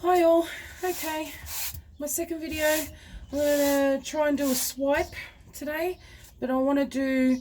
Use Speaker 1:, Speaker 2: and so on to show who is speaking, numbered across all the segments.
Speaker 1: Hi all, okay, my second video. I'm going to try and do a swipe today, but I want to do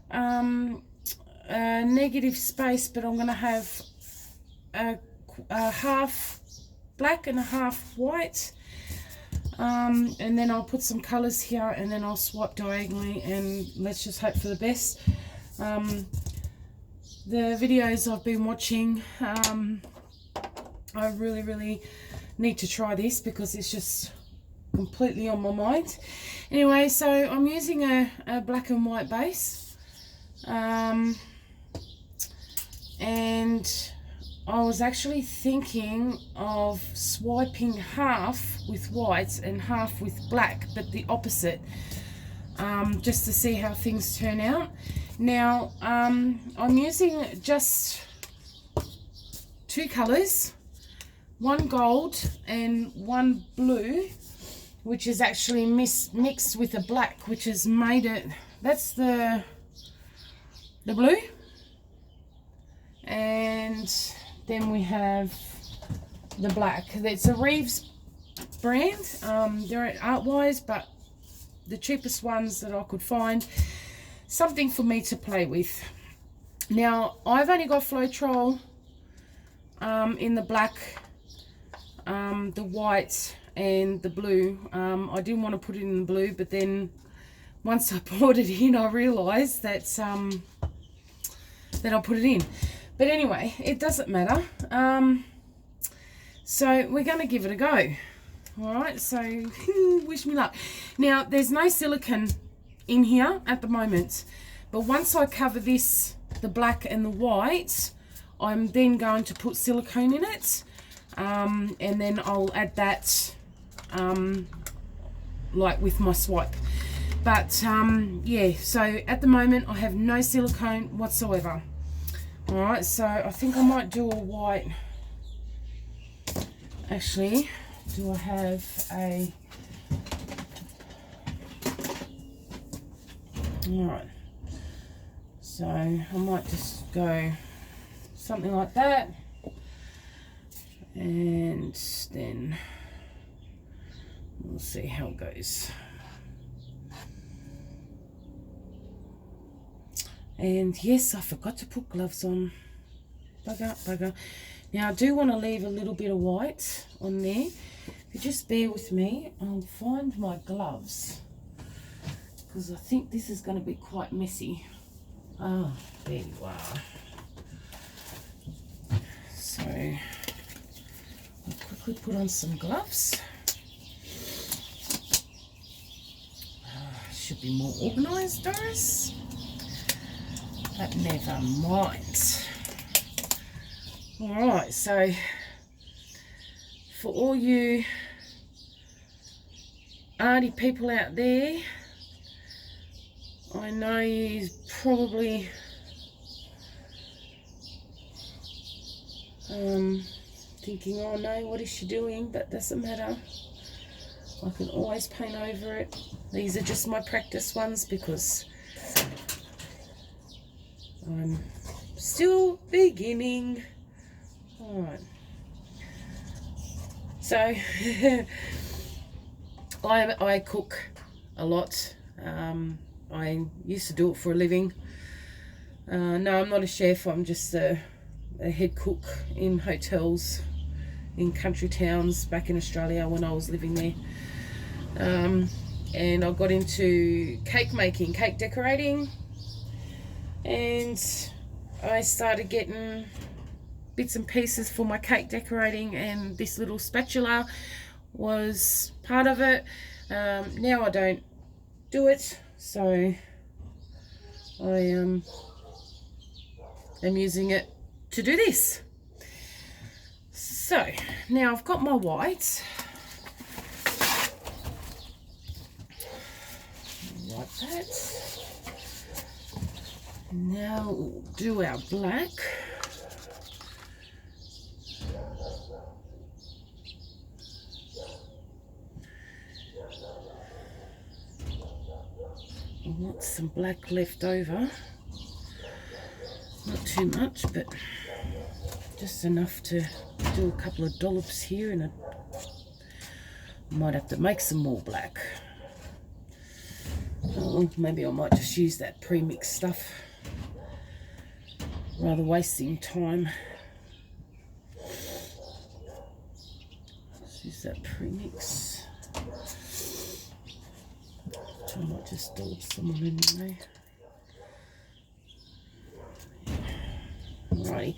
Speaker 1: a negative space, but I'm going to have a half black and a half white, and then I'll put some colours here and then I'll swipe diagonally, and let's just hope for the best. The videos I've been watching, I really need to try this because it's just completely on my mind. Anyway, so I'm using a black and white base, and I was actually thinking of swiping half with white and half with black, but the opposite, just to see how things turn out. Now, I'm using just two colours, one gold and one blue, which is actually mixed with a black, which has made it, that's the blue, and then we have the black. It's a Reeves brand. They're art-wise, but the cheapest ones that I could find. Something for me to play with. Now, I've only got Floetrol in the black, the white and the blue. I didn't want to put it in the blue, but then once I poured it in, I realised that I'll put it in. But anyway, it doesn't matter. So we're going to give it a go. Alright, so wish me luck. Now, there's no silicone in here at the moment, but once I cover this, the black and the white, I'm then going to put silicone in it, and then I'll add that like with my swipe. But yeah, so at the moment I have no silicone whatsoever. Alright, so I think I might do a white. Actually, do I have a... Alright, so I might just go something like that, and then we'll see how it goes. And yes, I forgot to put gloves on. Bugger. Now I do want to leave a little bit of white on there. If you just bear with me, I'll find my gloves, because I think this is going to be quite messy. Ah, there you are. So I'll quickly put on some gloves. Should be more organised, Doris, but never mind. Alright, so for all you arty people out there, I know you're probably thinking, oh no, what is she doing? But doesn't matter. I can always paint over it. These are just my practice ones because I'm still beginning. Alright. So I cook a lot. I used to do it for a living. No, I'm not a chef. I'm just a head cook in hotels in country towns back in Australia when I was living there. And I got into cake making, cake decorating, and I started getting bits and pieces for my cake decorating, and this little spatula was part of it. Now I don't do it, so I am using it to do this. So now I've got my white. Like that. Now we'll do our black. I want some black left over. Not too much, but just enough to do a couple of dollops here, and I might have to make some more black. Oh, maybe I might just use that pre-mixed stuff rather wasting time. Let's use that pre-mix. I might just dollop some on anyway. Alrighty.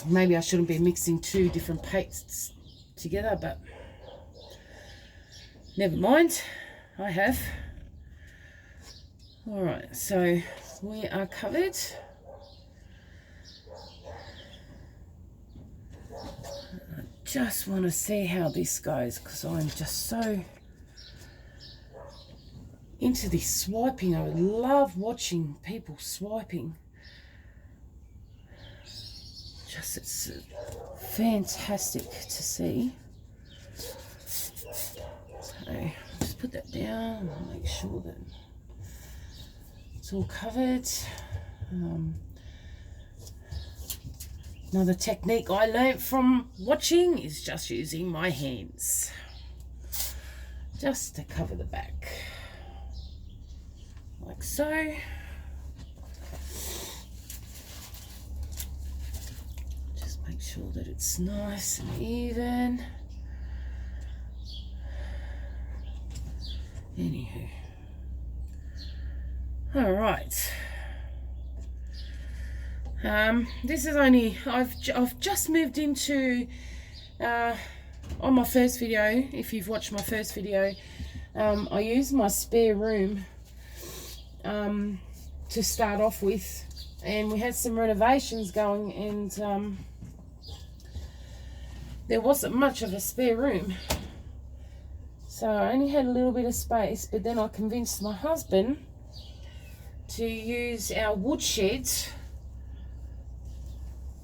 Speaker 1: Maybe I shouldn't be mixing two different pastes together, but never mind. I have. Alright, so we are covered. I just want to see how this goes, because I'm just so into this swiping. I love watching people swiping. Just, it's fantastic to see. So just put that down and make sure that it's all covered. Another technique I learnt from watching is just using my hands, just to cover the back, like so. Just make sure that it's nice and even. Anywho, all right. This is only, I've just moved into, on my first video, if you've watched my first video, I used my spare room to start off with, and we had some renovations going, and there wasn't much of a spare room. So I only had a little bit of space, but then I convinced my husband to use our wood sheds,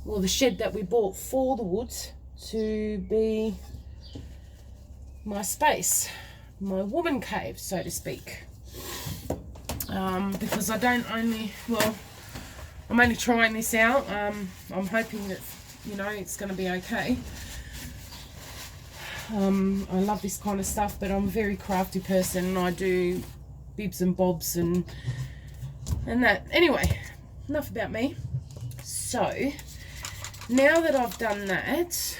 Speaker 1: well, the shed that we bought for the wood, to be my space, my woman cave, so to speak. Because I don't only, well, I'm only trying this out. I'm hoping that, you know, it's going to be okay. I love this kind of stuff, but I'm a very crafty person, and I do bibs and bobs and that. Anyway, enough about me. So now that I've done that,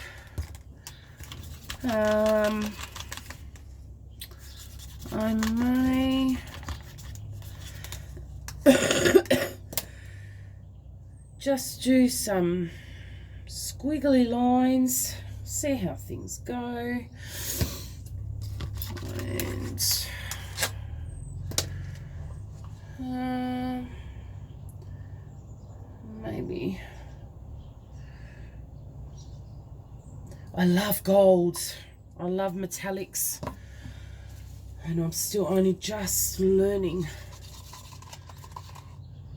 Speaker 1: I may just do some squiggly lines, see how things go, and maybe, I love gold, I love metallics, and I'm still only just learning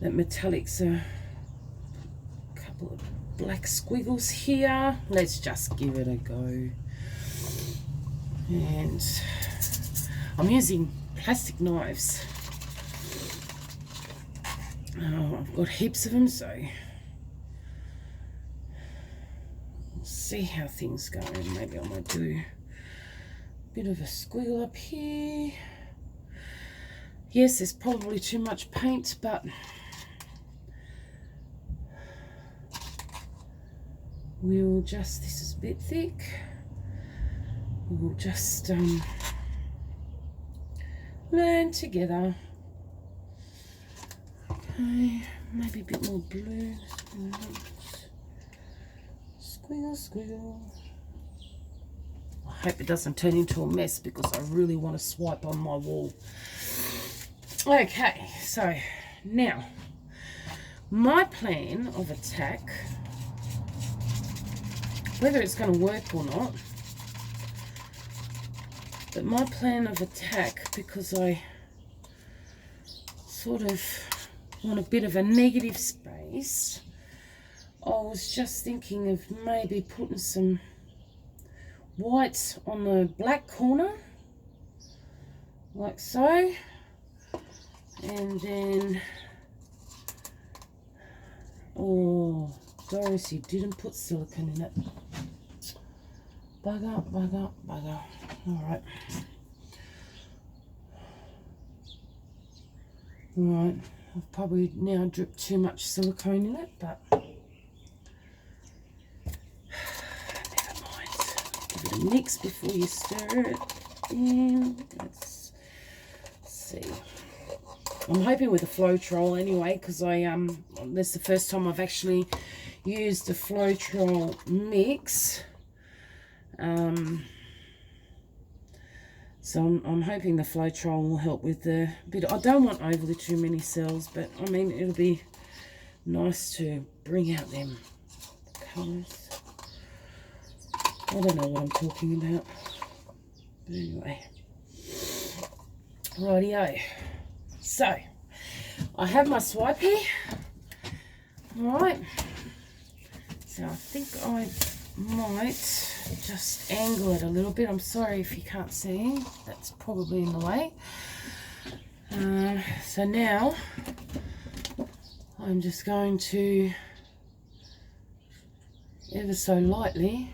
Speaker 1: that metallics are a couple of black squiggles here. Let's just give it a go. And I'm using plastic knives. Oh, I've got heaps of them, so we'll see how things go. And maybe I might do a bit of a squiggle up here. Yes, there's probably too much paint, but we'll just, this is a bit thick, we'll just learn together. Okay, maybe a bit more blue. Squiggle, squiggle. I hope it doesn't turn into a mess, because I really want to swipe on my wall. Okay, so now my plan of attack, whether it's going to work or not, but my plan of attack, because I sort of want a bit of a negative space, I was just thinking of maybe putting some white on the black corner, like so, and then, oh, Doris, you didn't put silicone in it. Bugger, bugger, bugger. Alright. Alright, I've probably now dripped too much silicone in it, but never mind. Give it a mix before you stir it in. Let's see. I'm hoping with a Floetrol anyway, because this is the first time I've actually used a Floetrol mix. So I'm hoping the Floetrol will help with the bit. I don't want overly too many cells, but I mean it'll be nice to bring out them colours. I don't know what I'm talking about, but anyway. Rightio. So I have my swipe here. Alright. So I think I might just angle it a little bit. I'm sorry if you can't see. That's probably in the way. So now I'm just going to ever so lightly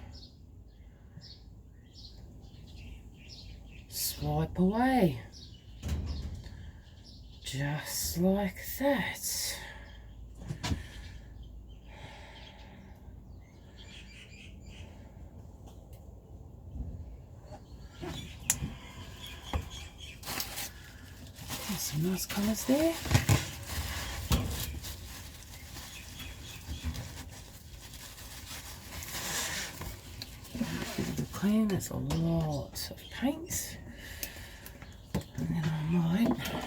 Speaker 1: swipe away. Just like that. Some nice colours there. Bit of the clean, there's a lot of paint. And then I might try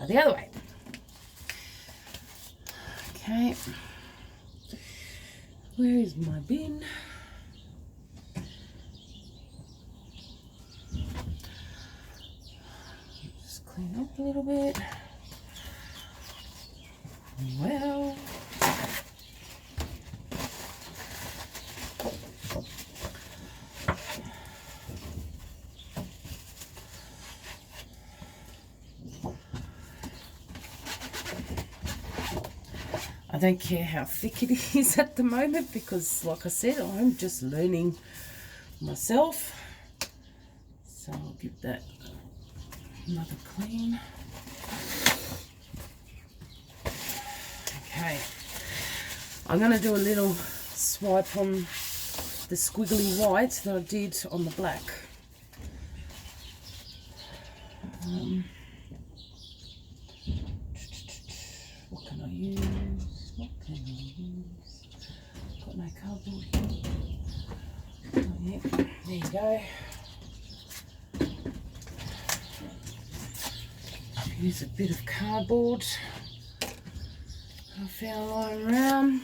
Speaker 1: the other way. Okay. Where is my bin? Just clean up a little bit. Well, I don't care how thick it is at the moment because, like I said, I'm just learning myself. So I'll give that another clean. Okay, I'm going to do a little swipe on the squiggly white that I did on the black. What can I use? What can I use? Got no cardboard here. Oh, yeah. There you go. Use a bit of cardboard I found lying around.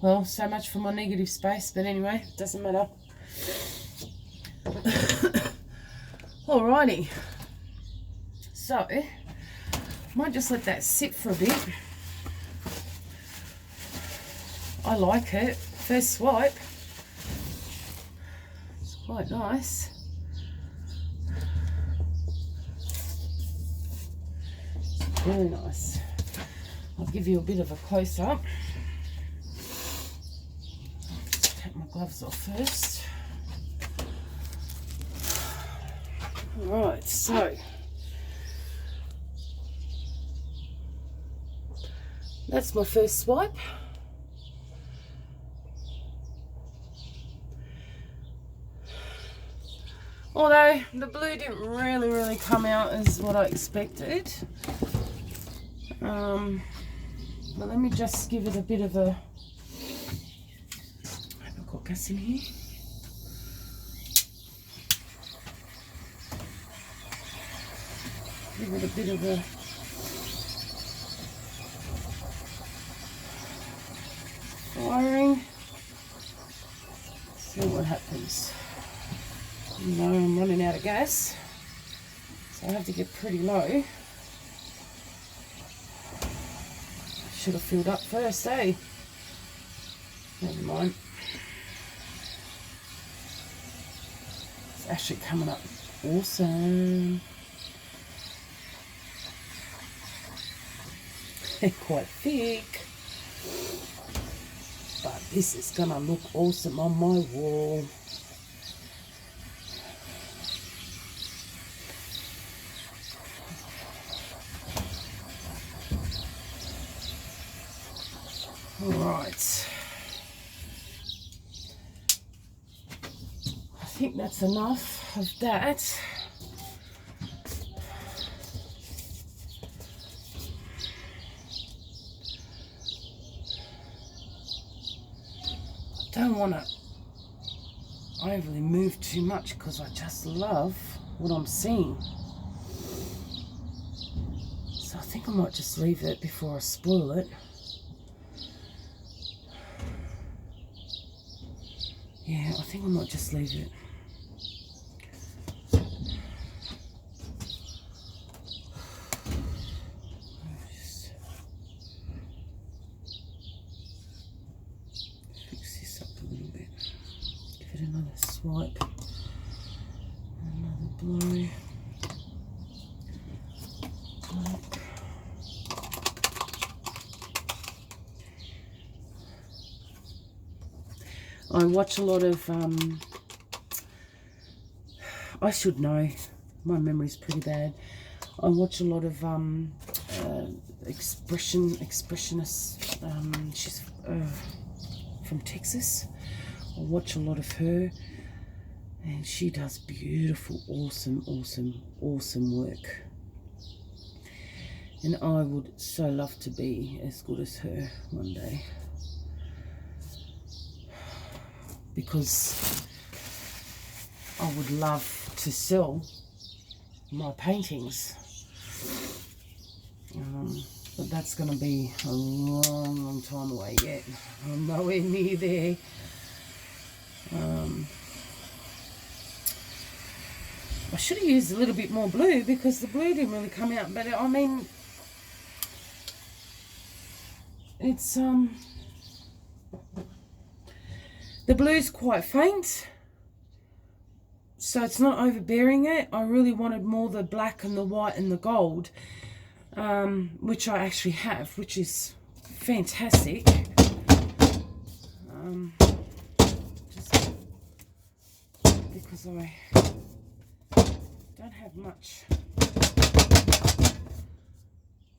Speaker 1: Well, so much for my negative space, but anyway, doesn't matter. Alrighty. So, might just let that sit for a bit. I like it. First swipe. It's quite nice. It's really nice. I'll give you a bit of a close-up. Take my gloves off first. Alright, so that's my first swipe. Although the blue didn't really come out as what I expected. But let me just give it a bit of a... I've got gas in here. Give it a bit of a see what happens. You know, I'm running out of gas, so I have to get pretty low. I should have filled up first, eh? Never mind. It's actually coming up awesome. Quite thick, but this is gonna look awesome on my wall. All right, I think that's enough of that. Don't want to overly move too much because I just love what I'm seeing. So I think I might just leave it before I spoil it. Yeah, I think I might just leave it. Another swipe, another blow. I watch a lot of, I should know, my memory's pretty bad. I watch a lot of expressionists, she's from Texas. I watch a lot of her, and she does beautiful, awesome work. And I would so love to be as good as her one day, because I would love to sell my paintings, but that's going to be a long time away yet. I'm nowhere near there. I should have used a little bit more blue because the blue didn't really come out, but I mean, it's the blue's quite faint, so it's not overbearing it. I really wanted more the black and the white and the gold, which I actually have, which is fantastic. Just because I don't have much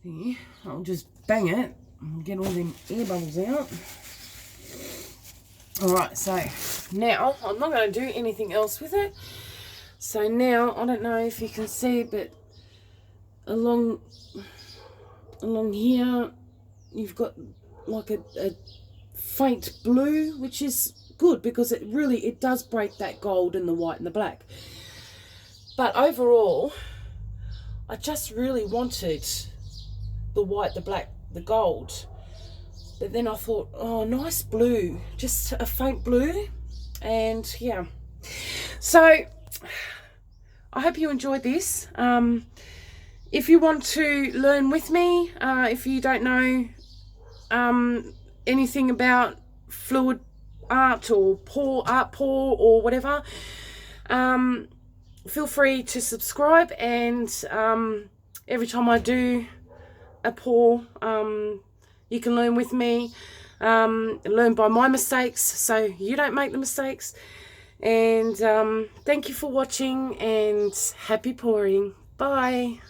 Speaker 1: thingy, I'll just bang it and get all them air bubbles out. Alright, so now I'm not going to do anything else with it. So now, I don't know if you can see, but along here you've got like a faint blue, which is good because it does break that gold and the white and the black. But overall, I just really wanted the white, the black, the gold. But then I thought, oh, nice blue, just a faint blue. And yeah, so I hope you enjoyed this. If you want to learn with me, if you don't know anything about fluid art or art pour or whatever, feel free to subscribe, and every time I do a pour, you can learn with me, learn by my mistakes so you don't make the mistakes. And thank you for watching, and happy pouring. Bye.